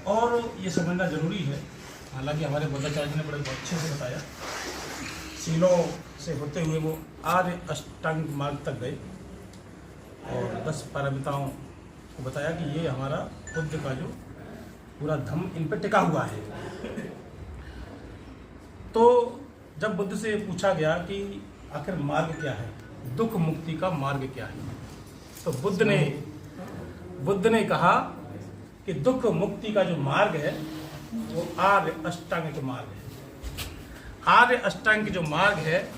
और ये समझना जरूरी है। हालांकि हमारे बुद्धाचार्य जी ने बड़े अच्छे से बताया, सीलों से होते हुए वो आर्य अष्टांग मार्ग तक गए और 10 पारमिताओं को बताया कि ये हमारा बुद्ध का जो पूरा धम्म इन पर टिका हुआ है। तो जब बुद्ध से पूछा गया कि आखिर मार्ग क्या है, दुख मुक्ति का मार्ग क्या है, तो बुद्ध ने कहा कि दुख मुक्ति का जो मार्ग है वो आर्य अष्टांगिक मार्ग है। आर्य अष्टांगिक जो मार्ग है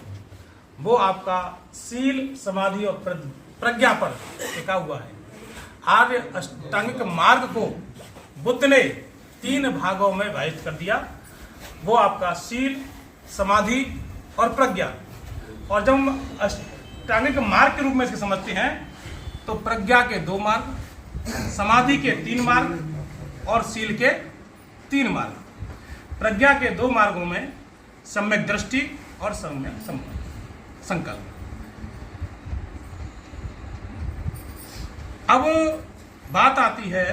वो आपका सील, समाधि और प्रज्ञा पर टिका हुआ है। आर्य अष्टांगिक मार्ग को बुद्ध ने 3 भागों में विभाजित कर दिया। वो आपका सील, समाधि और प्रज्ञा। और जब हम अष्टांगिक मार्ग के रूप में इसके समझते हैं तो प्रज्ञा के 2 मार्ग, समाधि के 3 मार्ग और सील के 3 मार्ग। प्रज्ञा के 2 मार्गों में सम्यक दृष्टि और सम्यक संकल्प। अब बात आती है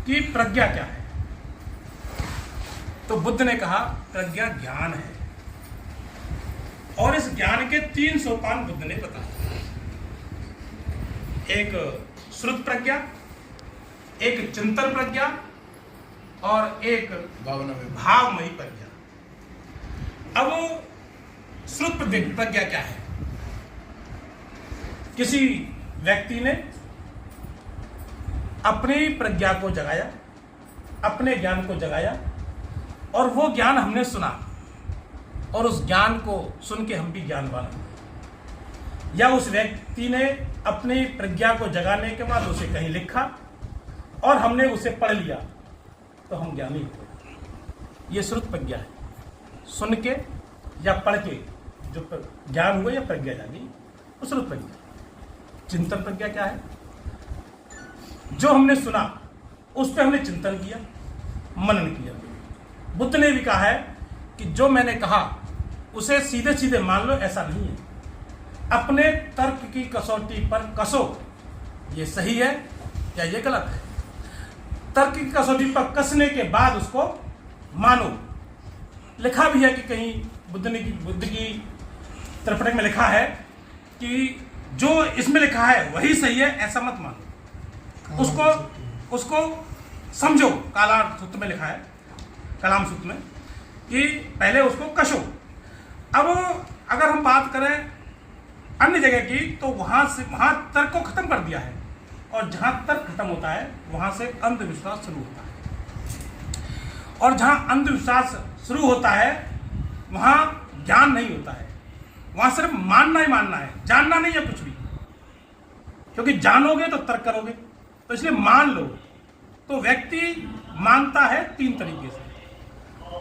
कि प्रज्ञा क्या है। तो बुद्ध ने कहा प्रज्ञा ज्ञान है और इस ज्ञान के 3 सोपान बुद्ध ने बताया। एक श्रुत प्रज्ञा, एक चिंतन प्रज्ञा और एक भावमयी प्रज्ञा। अब श्रुत प्रज्ञा क्या है? किसी व्यक्ति ने अपनी प्रज्ञा को जगाया, अपने ज्ञान को जगाया और वो ज्ञान हमने सुना और उस ज्ञान को सुन के हम भी ज्ञानवान हुए। या उस व्यक्ति ने अपनी प्रज्ञा को जगाने के बाद उसे कहीं लिखा और हमने उसे पढ़ लिया तो हम ज्ञानी हुए। ये श्रुत प्रज्ञा है। सुन के या पढ़ के जो ज्ञान हुआ या प्रज्ञा जागी, वो श्रुत प्रज्ञा। चिंतन प्रज्ञा क्या है? जो हमने सुना उस पर हमने चिंतन किया, मनन किया। बुद्ध ने भी कहा है कि जो मैंने कहा उसे सीधे सीधे मान लो, ऐसा नहीं है। अपने तर्क की कसौटी पर कसो, ये सही है या ये गलत है। तर्क की कसौटी पर कसने के बाद उसको मानो। लिखा भी है कि कहीं बुद्ध की त्रिपिटक में लिखा है कि जो इसमें लिखा है वही सही है, ऐसा मत मानो। उसको समझो। कालाम सूत्र में लिखा है, कलाम सूत्र में, कि पहले उसको कसो। अब अगर हम बात करें अन्य जगह की तो वहां तर्क को खत्म कर दिया है और जहां तर्क खत्म होता है वहां से अंधविश्वास शुरू होता है। और जहां अंधविश्वास शुरू होता है वहां ज्ञान नहीं होता है। वहां सिर्फ मानना ही मानना है, जानना नहीं है कुछ भी। क्योंकि जानोगे तो तर्क करोगे, तो इसलिए मान लो। तो व्यक्ति मानता है 3 तरीके से।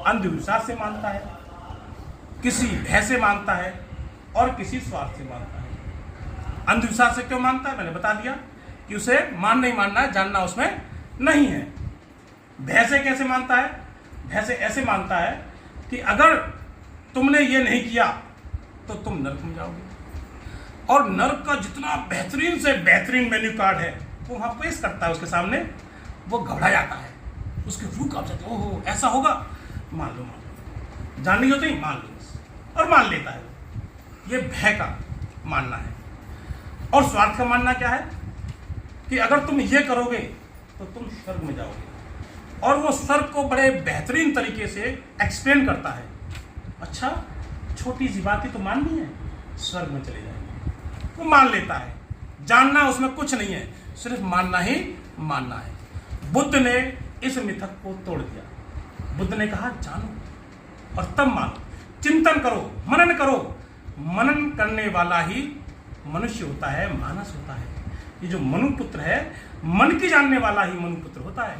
अंधविश्वास से मानता है, किसी भय से मानता है और किसी स्वार्थ से मानता है। अंधविश्वास से क्यों मानता है मैंने बता दिया कि उसे मानना ही मानना है, जानना उसमें नहीं है। भय से कैसे मानता है? भय से ऐसे मानता है कि अगर तुमने ये नहीं किया तो तुम नरक में जाओगे। और नरक का जितना बेहतरीन से बेहतरीन मेन्यू कार्ड है वो वहां पेश करता है उसके सामने। वो घबरा जाता है, उसकी रूह कांप जाती है। ओहो ऐसा होगा, मान लो। जाननी होती मान लो और मान लेता है। ये भय का मानना है। और स्वार्थ का मानना क्या है? कि अगर तुम ये करोगे तो तुम स्वर्ग में जाओगे। और वो स्वर्ग को बड़े बेहतरीन तरीके से एक्सप्लेन करता है। अच्छा छोटी सी बात ही तो माननी है, स्वर्ग में चले जाएंगे। वो मान लेता है। जानना उसमें कुछ नहीं है, सिर्फ मानना ही मानना है। बुद्ध ने इस मिथक को तोड़ दिया। बुद्ध ने कहा जानो और तब मानो, चिंतन करो, मनन करो। मनन करने वाला ही मनुष्य होता है, मानस होता है। ये जो मनुपुत्र है, मन की जानने वाला ही मनुपुत्र होता है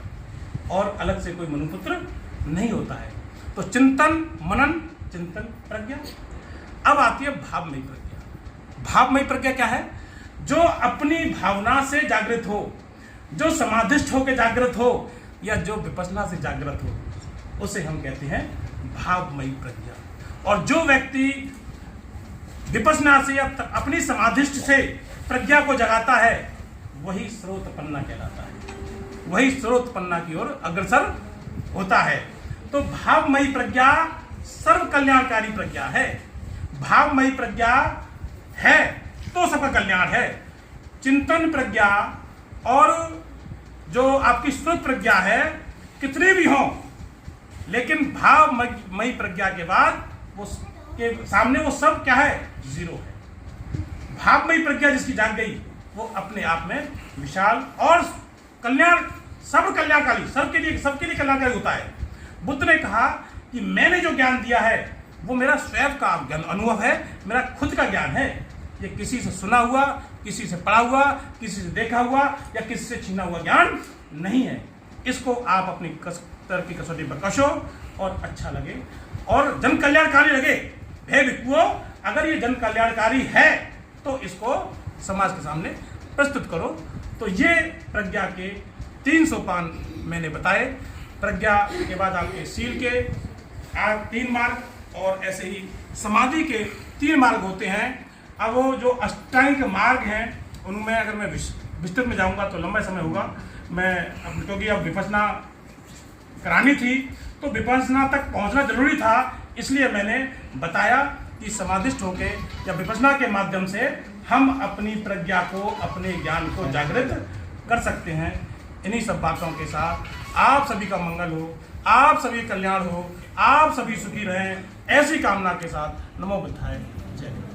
और अलग से कोई मनुपुत्र नहीं होता है। तो चिंतन, मनन, चिंतन, प्रज्ञा। अब आती है भावमयी प्रज्ञा। भावमयी प्रज्ञा क्या है? जो अपनी भावना से जागृत हो, जो समाधिष्ठ होकर जागृत हो या जो विपश्यना से जागृत हो, उसे हम कहते हैं भावमयी प्रज्ञा। और जो व्यक्ति विपश्यना से या अपनी समाधिष्ठ से प्रज्ञा को जगाता है वही स्रोतपन्ना कहलाता है। वही सर्वोत्पन्ना की ओर अग्रसर होता है। तो भावमयी प्रज्ञा सर्व कल्याणकारी प्रज्ञा है। भावमयी प्रज्ञा है तो सबका कल्याण है। चिंतन प्रज्ञा और जो आपकी स्रोत प्रज्ञा है कितने भी हों, लेकिन भावमयी प्रज्ञा के बाद वो के सामने वो सब क्या है, जीरो है। भावमयी प्रज्ञा जिसकी जाग गई वो अपने आप में विशाल और कल्याण, सब कल्याणकारी, सबके लिए कल्याणकारी होता है। बुद्ध ने कहा कि मैंने जो ज्ञान दिया है वो मेरा स्वयं का ज्ञान अनुभव है, मेरा खुद का ज्ञान है। ये किसी से सुना हुआ, किसी से पढ़ा हुआ, किसी से देखा हुआ या किसी से छीना हुआ ज्ञान नहीं है। इसको आप अपनी तर की कसौटी पर कसो और अच्छा लगे और जन कल्याणकारी लगे। हे भिक्षुओं, अगर ये जन कल्याणकारी है तो इसको समाज के सामने प्रस्तुत करो। तो ये प्रज्ञा के 3 सोपान मैंने बताए। प्रज्ञा के बाद आपके शील के 3 मार्ग और ऐसे ही समाधि के 3 मार्ग होते हैं। अब वो जो अष्टांगिक मार्ग हैं उनमें अगर मैं विस्तृत में जाऊंगा तो लंबा समय होगा। मैं क्योंकि अब विपश्यना करानी थी तो विपश्यना तक पहुंचना जरूरी था, इसलिए मैंने बताया कि समाधिष्ठ होके या विपश्यना के माध्यम से हम अपनी प्रज्ञा को, अपने ज्ञान को जागृत कर सकते हैं। इन्हीं सब बातों के साथ आप सभी का मंगल हो, आप सभी कल्याण हो, आप सभी सुखी रहें, ऐसी कामना के साथ नमो बुद्धाय। जय।